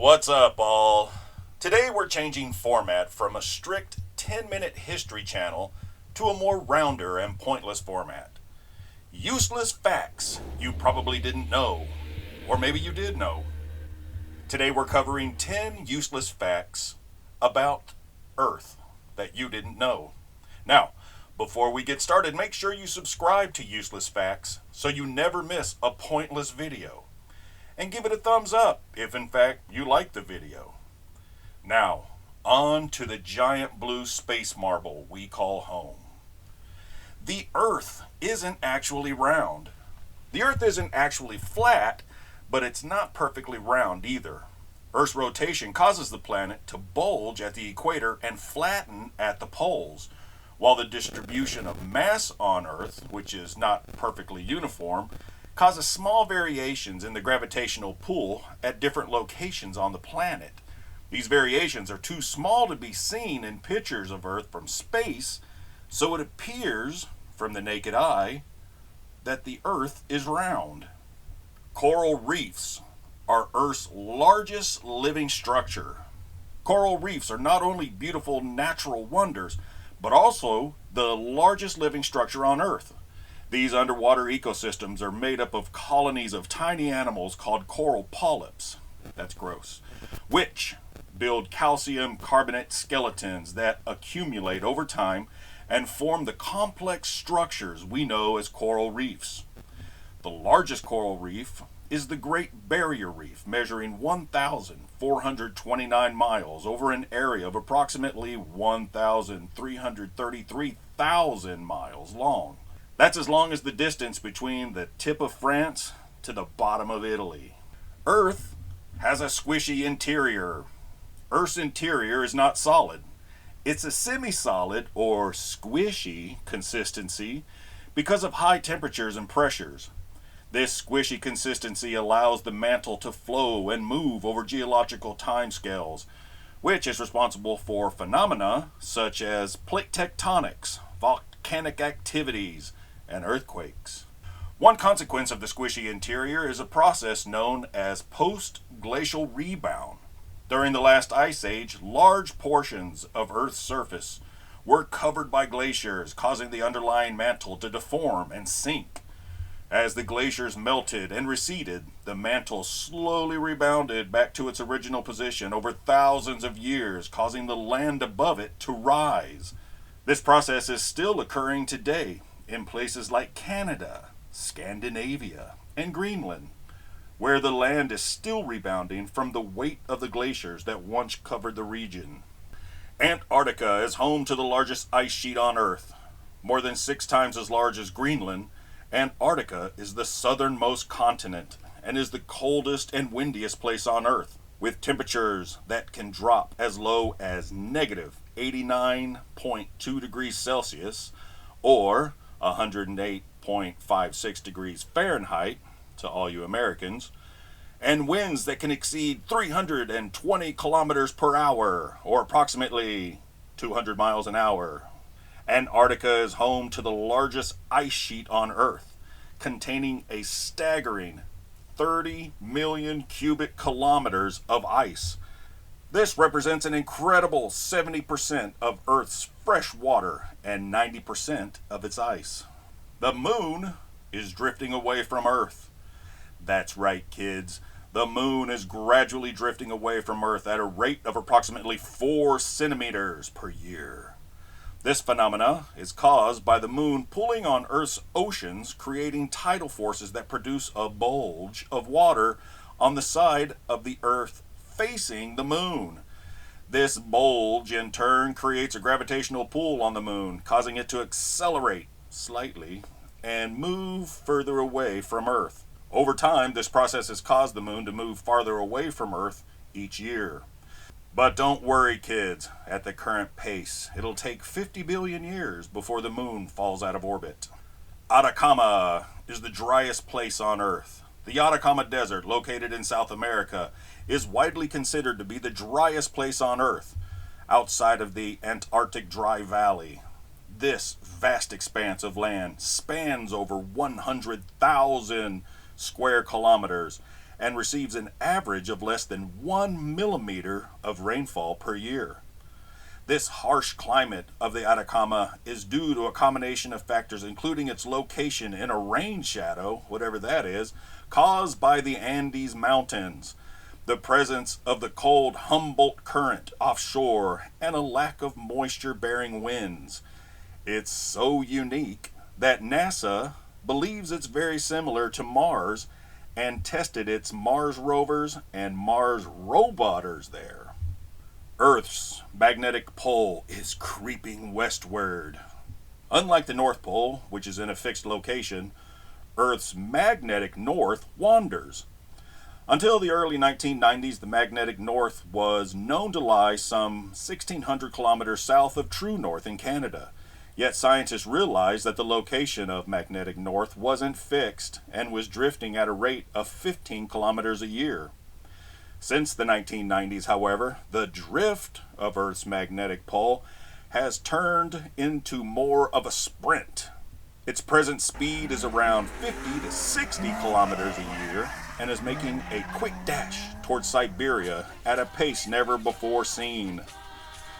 What's up, all? Today we're changing format from a strict 10-minute history channel to a more rounder and pointless format. Useless facts you probably didn't know, or maybe you did know. Today we're covering 10 useless facts about Earth that you didn't know. Now, before we get started, make sure you subscribe to Useless Facts so you never miss a pointless video. And give it a thumbs up if in fact you like the video. Now, on to the giant blue space marble we call home. The Earth isn't actually round. The Earth isn't actually flat, but it's not perfectly round either. Earth's rotation causes the planet to bulge at the equator and flatten at the poles, while the distribution of mass on Earth, which is not perfectly uniform, causes small variations in the gravitational pull at different locations on the planet. These variations are too small to be seen in pictures of Earth from space, so it appears, from the naked eye, that the Earth is round. Coral reefs are Earth's largest living structure. Coral reefs are not only beautiful natural wonders, but also the largest living structure on Earth. These underwater ecosystems are made up of colonies of tiny animals called coral polyps. That's gross. Which build calcium carbonate skeletons that accumulate over time and form the complex structures we know as coral reefs. The largest coral reef is the Great Barrier Reef, measuring 1,429 miles over an area of approximately 1,333,000 miles long. That's as long as the distance between the tip of France to the bottom of Italy. Earth has a squishy interior. Earth's interior is not solid. It's a semi-solid or squishy consistency because of high temperatures and pressures. This squishy consistency allows the mantle to flow and move over geological timescales, which is responsible for phenomena such as plate tectonics, volcanic activities, and earthquakes. One consequence of the squishy interior is a process known as post-glacial rebound. During the last ice age, large portions of Earth's surface were covered by glaciers, causing the underlying mantle to deform and sink. As the glaciers melted and receded, the mantle slowly rebounded back to its original position over thousands of years, causing the land above it to rise. This process is still occurring today in places like Canada, Scandinavia, and Greenland, where the land is still rebounding from the weight of the glaciers that once covered the region. Antarctica is home to the largest ice sheet on Earth. More than 6 times as large as Greenland, Antarctica is the southernmost continent and is the coldest and windiest place on Earth, with temperatures that can drop as low as negative 89.2 degrees Celsius or 108.56 degrees Fahrenheit to all you Americans, and winds that can exceed 320 kilometers per hour, or approximately 200 miles an hour. Antarctica is home to the largest ice sheet on Earth, containing a staggering 30 million cubic kilometers of ice. This represents an incredible 70% of Earth's fresh water and 90% of its ice. The moon is drifting away from Earth. That's right, kids. The moon is gradually drifting away from Earth at a rate of approximately 4 centimeters per year. This phenomena is caused by the moon pulling on Earth's oceans, creating tidal forces that produce a bulge of water on the side of the Earth facing the moon. This bulge in turn creates a gravitational pull on the moon, causing it to accelerate slightly and move further away from Earth. Over time, this process has caused the moon to move farther away from Earth each year. But don't worry, kids, at the current pace, it'll take 50 billion years before the moon falls out of orbit. Atacama is the driest place on Earth. The Atacama Desert, located in South America, is widely considered to be the driest place on Earth, outside of the Antarctic Dry Valley. This vast expanse of land spans over 100,000 square kilometers and receives an average of less than 1 millimeter of rainfall per year. This harsh climate of the Atacama is due to a combination of factors, including its location in a rain shadow, whatever that is, caused by the Andes Mountains, the presence of the cold Humboldt Current offshore, and a lack of moisture-bearing winds. It's so unique that NASA believes it's very similar to Mars and tested its Mars rovers and Mars roboters there. Earth's magnetic pole is creeping westward. Unlike the North Pole, which is in a fixed location, Earth's magnetic north wanders. Until the early 1990s, the magnetic north was known to lie some 1,600 kilometers south of true north in Canada. Yet scientists realized that the location of magnetic north wasn't fixed and was drifting at a rate of 15 kilometers a year. Since the 1990s, however, the drift of Earth's magnetic pole has turned into more of a sprint. Its present speed is around 50 to 60 kilometers a year and is making a quick dash towards Siberia at a pace never before seen.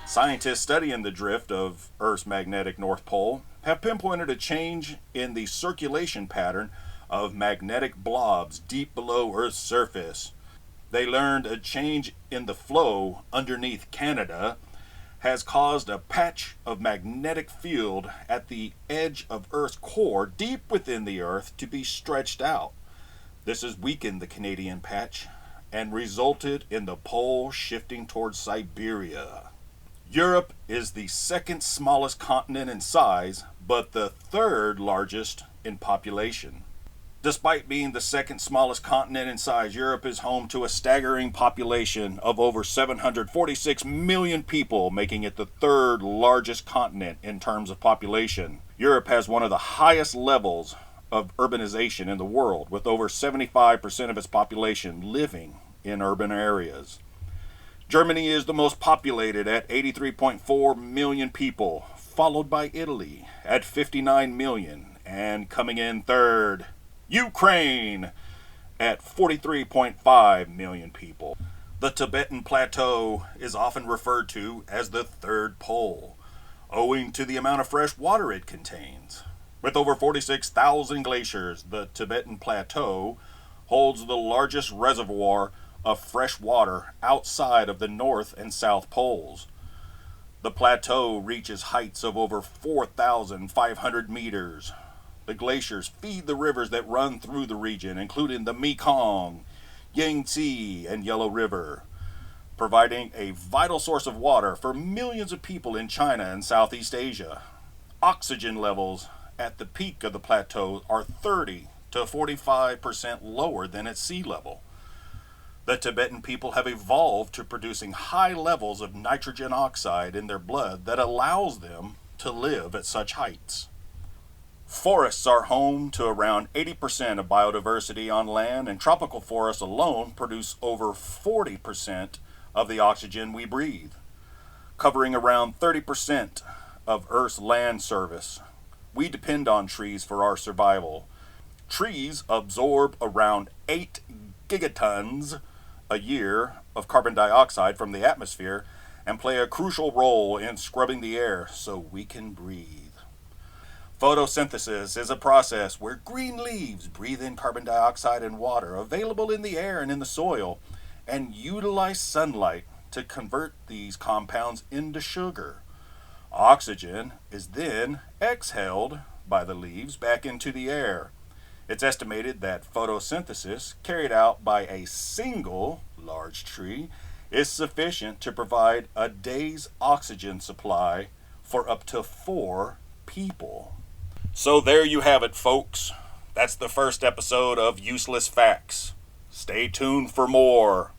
Scientists studying the drift of Earth's magnetic north pole have pinpointed a change in the circulation pattern of magnetic blobs deep below Earth's surface. They learned a change in the flow underneath Canada has caused a patch of magnetic field at the edge of Earth's core deep within the Earth to be stretched out. This has weakened the Canadian patch and resulted in the pole shifting towards Siberia. Europe is the second smallest continent in size, but the third largest in population. Despite being the second smallest continent in size, Europe is home to a staggering population of over 746 million people, making it the third largest continent in terms of population. Europe has one of the highest levels of urbanization in the world, with over 75% of its population living in urban areas. Germany is the most populated at 83.4 million people, followed by Italy at 59 million, and coming in third, Ukraine at 43.5 million people. The Tibetan Plateau is often referred to as the third pole, owing to the amount of fresh water it contains. With over 46,000 glaciers, the Tibetan Plateau holds the largest reservoir of fresh water outside of the North and South Poles. The plateau reaches heights of over 4,500 meters. The glaciers feed the rivers that run through the region, including the Mekong, Yangtze, and Yellow River, providing a vital source of water for millions of people in China and Southeast Asia. Oxygen levels at the peak of the plateau are 30 to 45% lower than at sea level. The Tibetan people have evolved to producing high levels of nitrogen oxide in their blood that allows them to live at such heights. Forests are home to around 80% of biodiversity on land, and tropical forests alone produce over 40% of the oxygen we breathe, covering around 30% of Earth's land surface. We depend on trees for our survival. Trees absorb around 8 gigatons a year of carbon dioxide from the atmosphere and play a crucial role in scrubbing the air so we can breathe. Photosynthesis is a process where green leaves breathe in carbon dioxide and water available in the air and in the soil and utilize sunlight to convert these compounds into sugar. Oxygen is then exhaled by the leaves back into the air. It's estimated that photosynthesis carried out by a single large tree is sufficient to provide a day's oxygen supply for up to 4 people. So there you have it, folks. That's the first episode of Useless Facts. Stay tuned for more.